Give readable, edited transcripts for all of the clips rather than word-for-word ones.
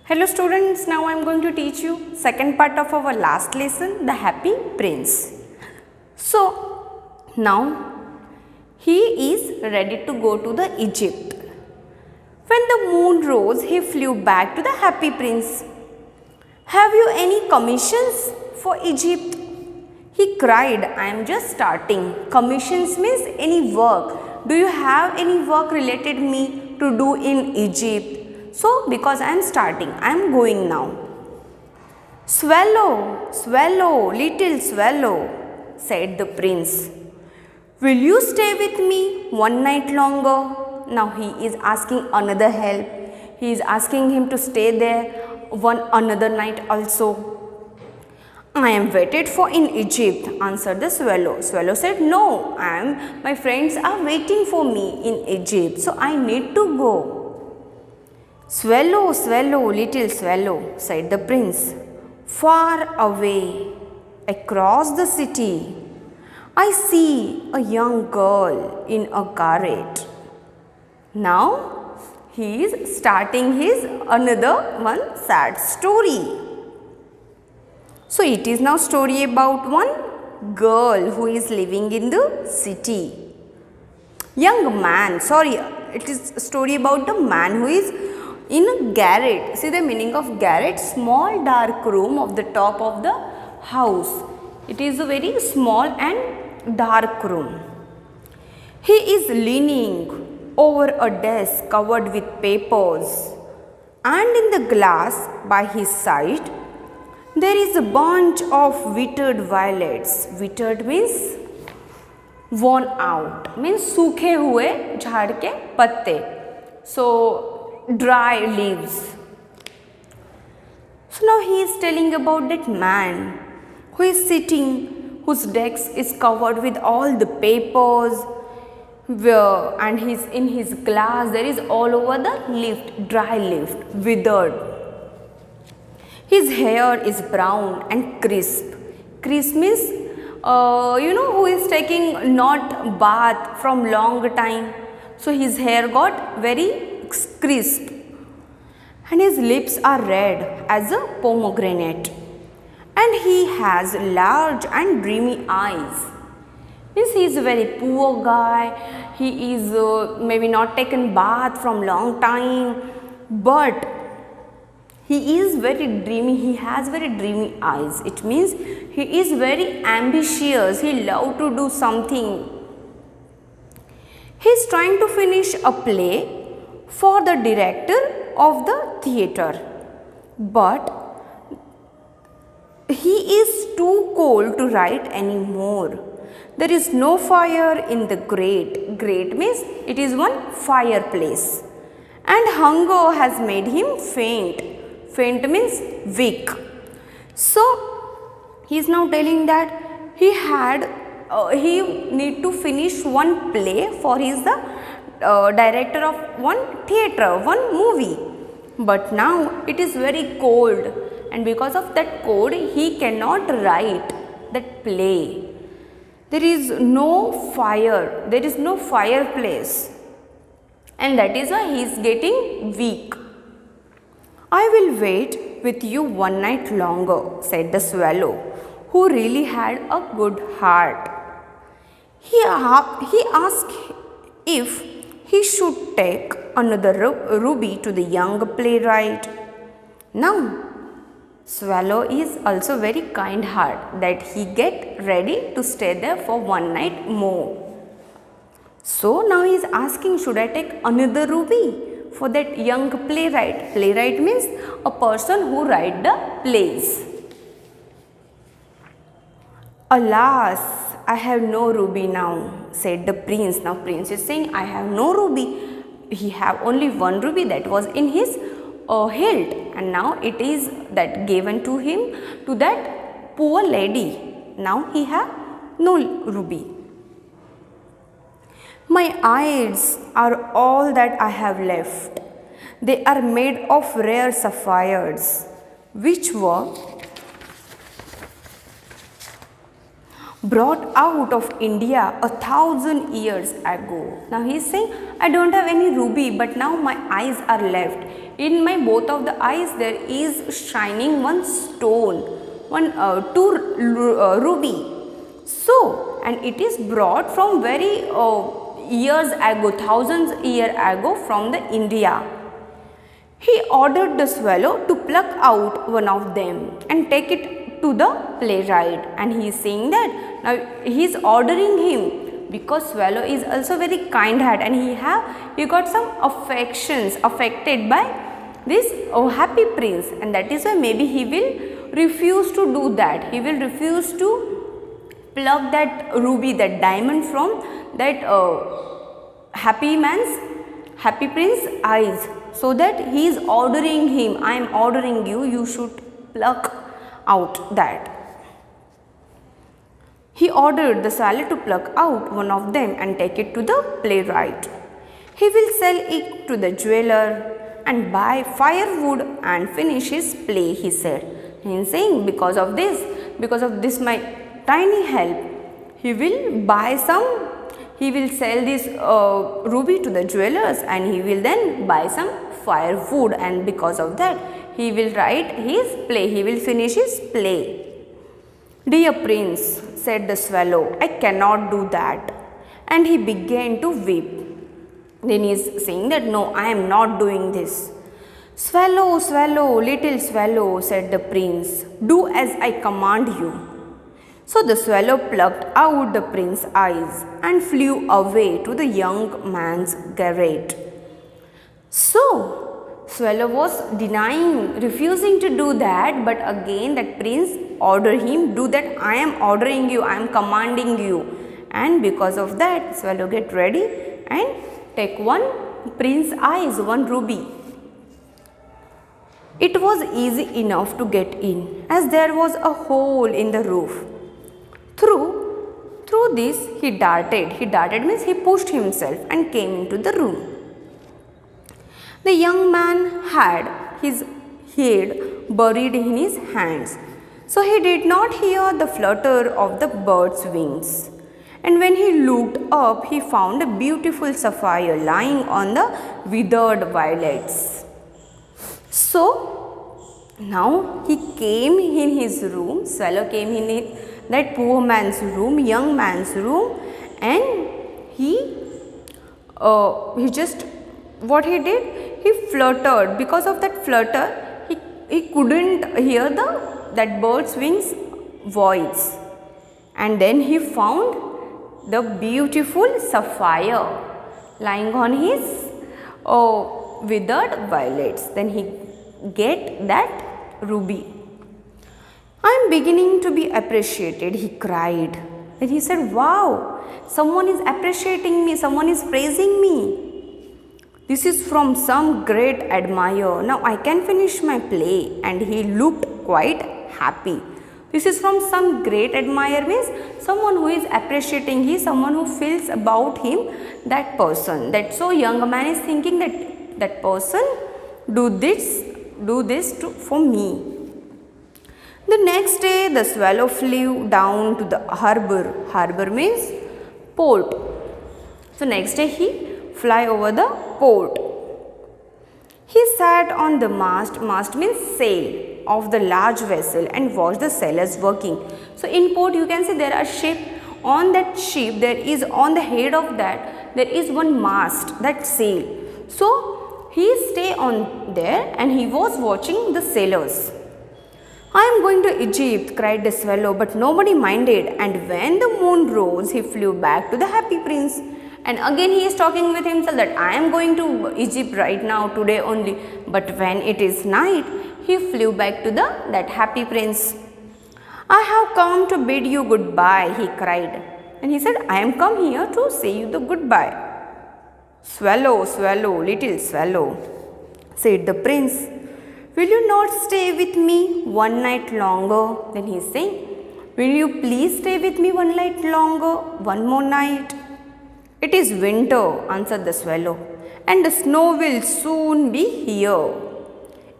Hello students, now I am going to teach you second part of our last lesson, the Happy Prince. So now he is ready to go to the Egypt. When the moon rose, he flew back to the Happy Prince. Have you any commissions for Egypt? He cried, I am just starting. Commissions means any work. Do you have any work related me to do in Egypt? So, because I am starting, I am going now. Swallow, swallow, little swallow, said the prince. Will you stay with me one night longer? Now he is asking another help. He is asking him to stay there another night also. I am waited for in Egypt, answered the swallow. Swallow said, no, my friends are waiting for me in Egypt, so I need to go. Swallow, swallow, little swallow, said the prince. Far away, across the city, I see a young girl in a garret. Now, he is starting his another one sad story. So, it is now story about one girl who is living in the city. Young man, sorry, it is a story about the man who is in a garret. See the meaning of garret? Small dark room of the top of the house. It is a very small and dark room. He is leaning over a desk covered with papers, and in the glass by his side there is a bunch of withered violets. Withered means worn out, means सूखे हुए झाड़ के पत्ते. So dry leaves. So now he is telling about that man who is sitting, whose desk is covered with all the papers, and in his glass there is all over the leaf, dry leaf, withered. His hair is brown and crisp. Crisp means who is taking not bath from long time. So his hair got very crisp, and his lips are red as a pomegranate, and he has large and dreamy eyes. Means he is a very poor guy. He is maybe not taken bath from long time, but he is very dreamy. He has very dreamy eyes. It means he is very ambitious. He loves to do something. He is trying to finish a play for the director of the theatre, but he is too cold to write anymore. There is no fire in the grate. Grate means it is one fireplace, and hunger has made him faint. Faint means weak. So he is now telling that he need to finish one play for the director of one theatre, one movie. But now it is very cold, and because of that cold he cannot write that play. There is no fire, there is no fireplace, and that is why he is getting weak. I will wait with you one night longer, said the swallow, who really had a good heart. He asked if he should take another ruby to the young playwright. Now, swallow is also very kind heart that he get ready to stay there for one night more. So now he is asking, should I take another ruby for that young playwright? Playwright means a person who write the plays. Alas, I have no ruby now, said the prince. Now prince is saying, I have no ruby. He have only one ruby that was in his hilt, and now it is that given to him, to that poor lady. Now he have no ruby. My eyes are all that I have left. They are made of rare sapphires, which were brought out of India 1,000 years ago. Now he is saying, I don't have any ruby, but now my eyes are left. In my both of the eyes there is shining one stone, two ruby. So, and it is brought from very years ago, thousands years ago from the India. He ordered the swallow to pluck out one of them and take it to the playwright, and he is saying that now he is ordering him because swallow is also very kind heart, and he got some affections affected by this happy prince, and that is why maybe he will refuse to do that. He will refuse to pluck that ruby, that diamond from that happy prince eyes, so that he is ordering him, I am ordering you, you should pluck out that. He ordered the swallow to pluck out one of them and take it to the playwright. He will sell it to the jeweler and buy firewood and finish his play, he said. He is saying, because of this my tiny help, he will sell this ruby to the jewelers, and he will then buy some firewood, and because of that he will write his play, he will finish his play. Dear prince, said the swallow, I cannot do that, and he began to weep. Then he is saying that, no, I am not doing this. Swallow, swallow, little swallow, said the prince, do as I command you. So the swallow plucked out the prince's eyes and flew away to the young man's garret. So swallow was denying, refusing to do that, but again that prince ordered him, do that, I am ordering you, I am commanding you. And because of that, swallow get ready and take one prince's eyes, one ruby. It was easy enough to get in, as there was a hole in the roof. Through this he darted. He darted means he pushed himself and came into the room. The young man had his head buried in his hands, so he did not hear the flutter of the bird's wings. And when he looked up, he found a beautiful sapphire lying on the withered violets. So now he came in his room, swallow came in that poor man's room, young man's room, and he just, what he did, he fluttered. Because of that flutter, he couldn't hear that bird's wings voice, and then he found the beautiful sapphire lying on his withered violets. Then he get that ruby. I am beginning to be appreciated, he cried. Then he said, wow, someone is appreciating me, someone is praising me. This is from some great admirer. Now I can finish my play. And he looked quite happy. This is from some great admirer means someone who is appreciating, he is someone who feels about him, that person. That so young man is thinking that person do this for me. The next day the swallow flew down to the harbor. Harbor means port. So next day he fly over the port. He sat on the mast. Mast means sail of the large vessel and watched the sailors working. So in port you can see there are ship. On that ship there is, on the head of that there is one mast, that sail. So he stay on there and he was watching the sailors. I am going to Egypt, cried the swallow, but nobody minded, and when the moon rose, he flew back to the happy prince. And again he is talking with himself that I am going to Egypt right now, today only, but when it is night, he flew back to that happy prince. I have come to bid you goodbye, he cried. And he said, I am come here to say you the goodbye. Swallow, swallow, little swallow, said the prince, will you not stay with me one night longer? Then he is saying, will you please stay with me one night longer, one more night? It is winter, answered the swallow, and the snow will soon be here.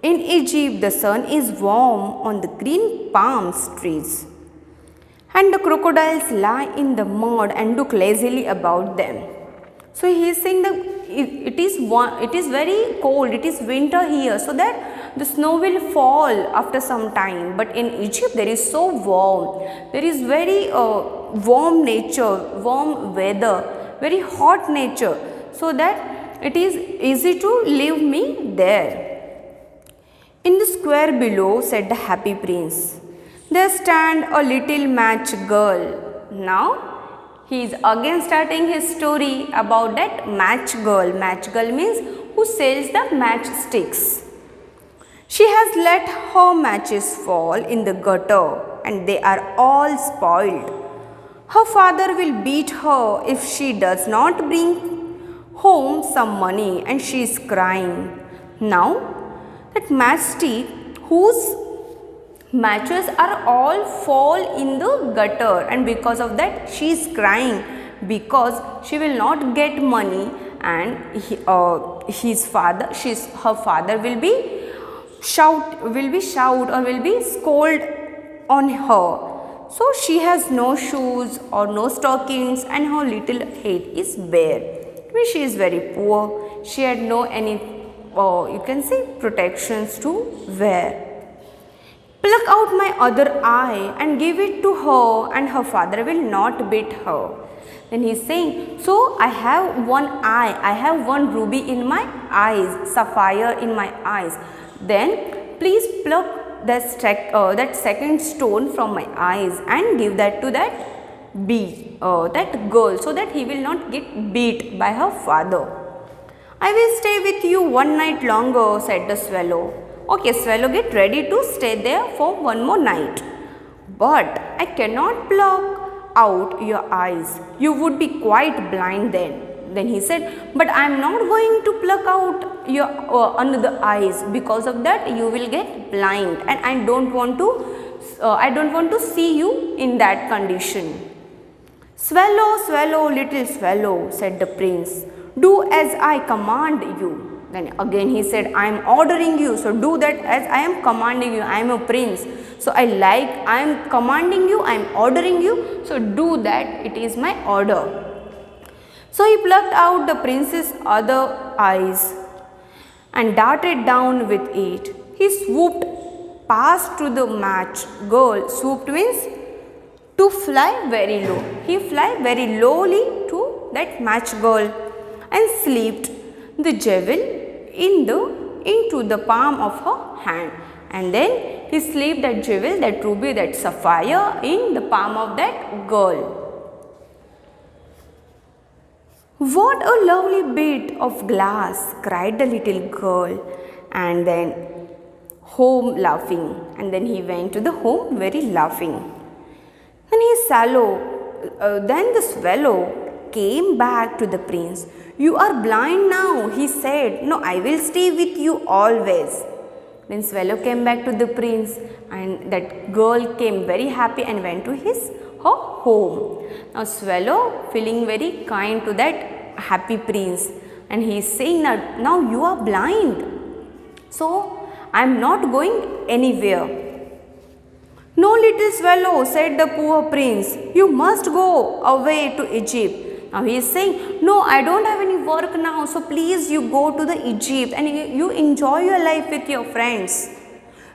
In Egypt, the sun is warm on the green palm trees, and the crocodiles lie in the mud and look lazily about them. So he is saying that it is very cold, it is winter here, so that the snow will fall after some time. But in Egypt there is so warm, there is very warm nature, warm weather, very hot nature, so that it is easy to leave me there. In the square below, said the happy prince, there stand a little match girl. Now he is again starting his story about that match girl. Match girl means who sells the matchsticks. She has let her matches fall in the gutter and they are all spoiled. Her father will beat her if she does not bring home some money, and she is crying. Now that matchstick whose matches are all fall in the gutter, and because of that she is crying because she will not get money, and her father will be shout or will be scold on her. So she has no shoes or no stockings and her little head is bare. She is very poor. She had no any you can say protections to wear. Pluck out my other eye and give it to her, and her father will not beat her. Then he is saying, so I have one eye, I have one ruby in my eyes, sapphire in my eyes. Then please pluck that second stone from my eyes and give that to that girl, so that he will not get beat by her father. I will stay with you one night longer, said the swallow. Okay, swallow, get ready to stay there for one more night. But I cannot pluck out your eyes. You would be quite blind then. Then he said, but I am not going to pluck out your another eyes. Because of that you will get blind, and I don't want to see you in that condition. Swallow, swallow, little swallow, said the prince. Do as I command you. Then again he said, I am ordering you, so do that as I am commanding you. I am a prince, so I am commanding you, I am ordering you, so do that, it is my order. So he plucked out the prince's other eyes and darted down with it. He swooped past to the match girl. Swooped means to fly very low. He fly very lowly to that match girl and slipped the jewel into the palm of her hand, and then he slipped that jewel, that ruby, that sapphire in the palm of that girl. What a lovely bit of glass, cried the little girl, and then home laughing, and then he went to the home very laughing. Then the swallow came back to the prince. You are blind now, he said. No, I will stay with you always. Then swallow came back to the prince, and that girl came very happy and went to her home. Now swallow feeling very kind to that happy prince, and he is saying that now you are blind, so I am not going anywhere. No, little swallow, said the poor prince, you must go away to Egypt. Now he is saying, no, I don't have any work now, so please you go to the Egypt and you enjoy your life with your friends.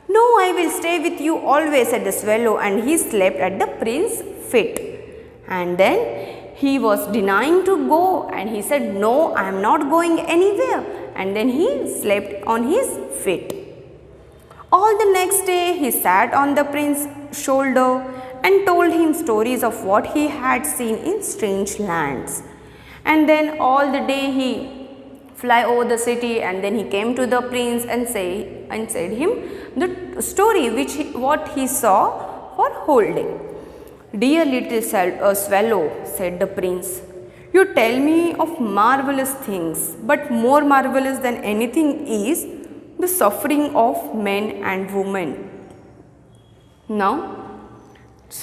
No, I will stay with you always, said the swallow, and he slept at the prince's feet. And then he was denying to go, and he said, no, I am not going anywhere. And then he slept on his feet. All the next day he sat on the prince's shoulder and told him stories of what he had seen in strange lands. And then all the day he fly over the city, and then he came to the prince and said him the story what he saw for whole day. Dear little swallow, said the prince, you tell me of marvelous things, but more marvelous than anything is the suffering of men and women. Now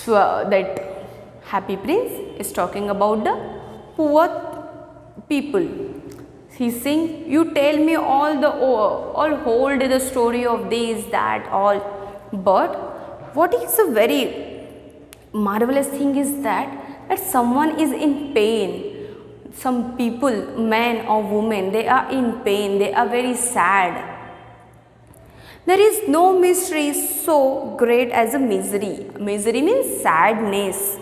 that happy prince is talking about the poor people. He is saying, you tell me all whole day the story of this, that, all, but what is a very marvelous thing is that someone is in pain. Some people, men or women, they are in pain, they are very sad. There is no mystery so great as a misery. Misery means sadness.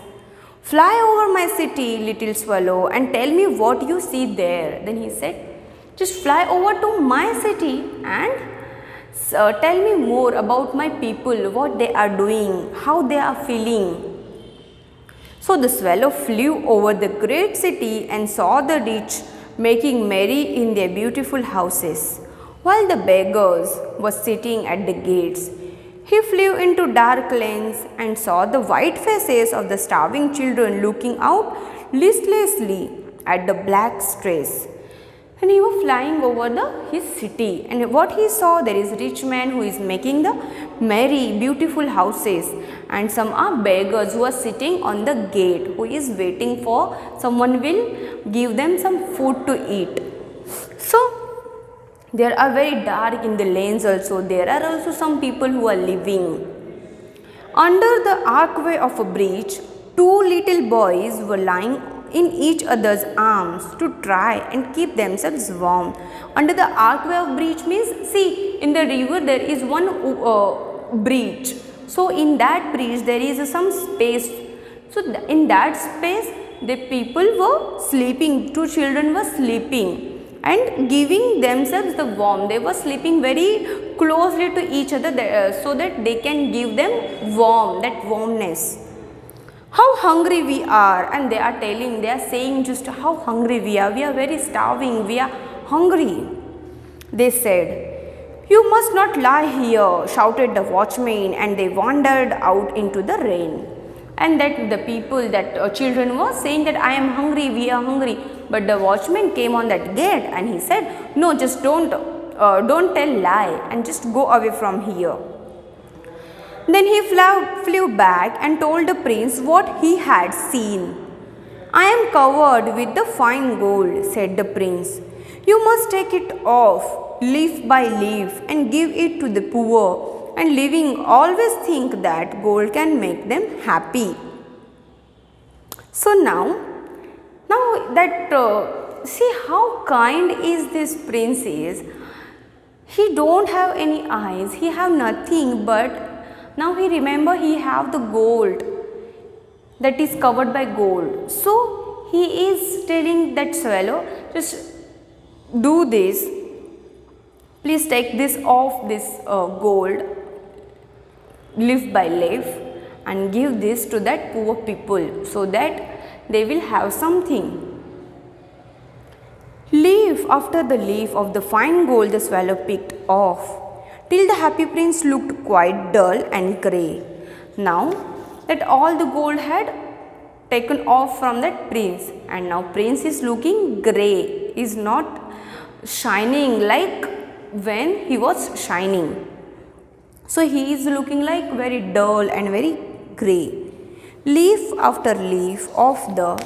Fly over my city, little swallow, and tell me what you see there. Then he said, just fly over to my city and tell me more about my people, what they are doing, how they are feeling. So the swallow flew over the great city and saw the rich making merry in their beautiful houses, while the beggars were sitting at the gates. He flew into dark lanes and saw the white faces of the starving children looking out listlessly at the black strays. And he was flying over his city, and what he saw, there is a rich man who is making the merry beautiful houses, and some are beggars who are sitting on the gate, who is waiting for someone will give them some food to eat. So there are very dark in the lanes also. There are also some people who are living. Under the archway of a bridge, two little boys were lying in each other's arms to try and keep themselves warm. Under the archway of bridge means, see, in the river there is one bridge. So in that bridge there is some space. So in that space the people were sleeping, two children were sleeping and giving themselves the warmth. They were sleeping very closely to each other so that they can give them warmth, that warmness. How hungry we are, and they are saying just how hungry we are very starving, we are hungry. They said, you must not lie here, shouted the watchman, and they wandered out into the rain. And that the people, that children were saying that I am hungry, we are hungry. But the watchman came on that gate and he said, no, just don't tell lie and just go away from here. Then he flew back and told the prince what he had seen. I am covered with the fine gold, said the prince. You must take it off, leaf by leaf, and give it to the poor, and living always think that gold can make them happy. So now that see how kind is this prince is. He don't have any eyes, he have nothing, but now he remember he have the gold that is covered by gold. So he is telling that swallow, just do this, please take this off, this gold leaf by leaf, and give this to that poor people so that they will have something. Leaf after the leaf of the fine gold the swallow picked off, till the happy prince looked quite dull and grey. Now that all the gold had taken off from that prince, and now prince is looking grey, is not shining like when he was shining. So he is looking like very dull and very grey. Leaf after leaf of the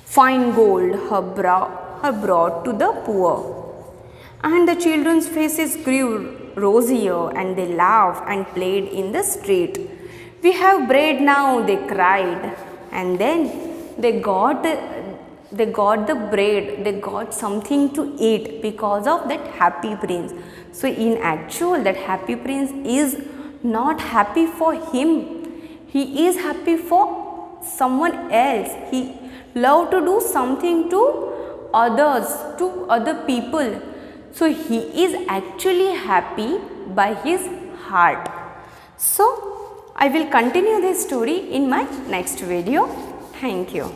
fine gold her brought to the poor. And the children's faces grew rosier, and they laughed and played in the street. We have bread now, they cried. And then they got the bread, they got something to eat because of that happy prince. So in actual, that happy prince is not happy for him. He is happy for someone else. He loved to do something to others, to other people. So he is actually happy by his heart. So I will continue this story in my next video. Thank you.